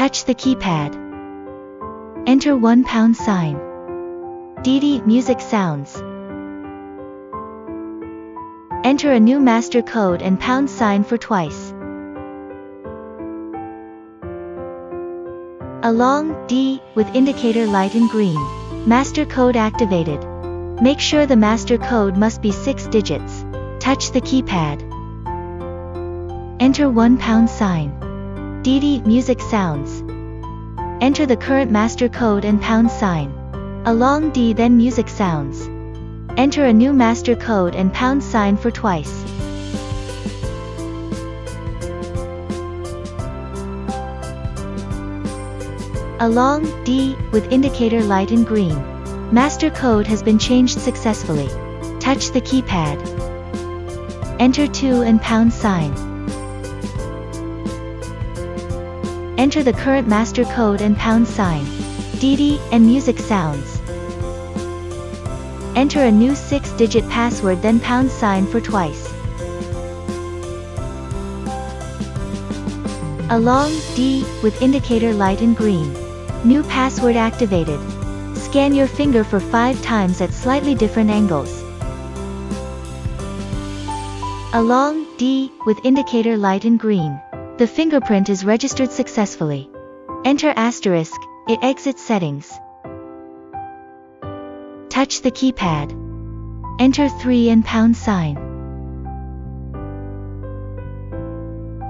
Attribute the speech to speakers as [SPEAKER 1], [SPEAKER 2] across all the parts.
[SPEAKER 1] Touch the keypad. Enter £1 DD music sounds. Enter a new master code and £sign for twice. A long D with indicator light in green. Master code activated. Make sure the master code must be 6 digits. Touch the keypad. Enter £1 DD music sounds. Enter the current master code and £sign. A long D then music sounds. Enter a new master code and £sign for twice. A long D with indicator light in green. Master code has been changed successfully. Touch the keypad. Enter 2 and £sign. Enter the current master code and £sign. DD and music sounds. Enter a new 6-digit password then £sign for twice. A long D with indicator light in green. New password activated. Scan your finger for 5 times at slightly different angles. A long D with indicator light in green. The fingerprint is registered successfully. Enter asterisk, it exits settings. Touch the keypad. Enter 3 and £sign.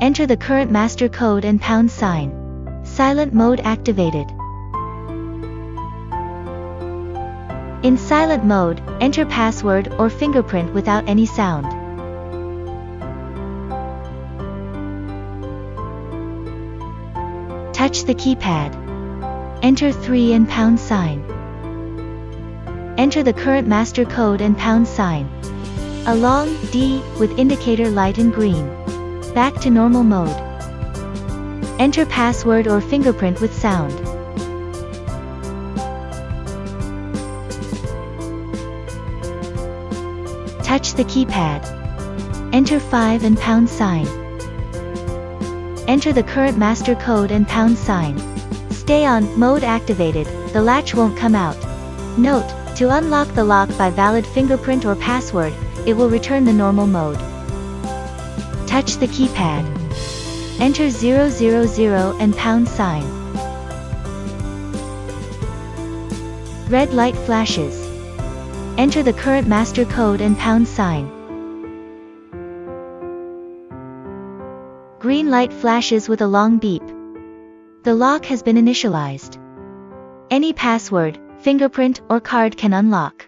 [SPEAKER 1] Enter the current master code and £sign. Silent mode activated. In silent mode, enter password or fingerprint without any sound. Touch the keypad. Enter 3 and £sign. Enter the current master code and £sign. A long D with indicator light in green. Back to normal mode. Enter password or fingerprint with sound. Touch the keypad. Enter 5 and £sign. Enter the current master code and £sign. Stay on mode activated, the latch won't come out. Note, to unlock the lock by valid fingerprint or password, it will return the normal mode. Touch the keypad. Enter 000 and £sign. Red light flashes. Enter the current master code and £sign. Green light flashes with a long beep. The lock has been initialized. Any password, fingerprint or card can unlock.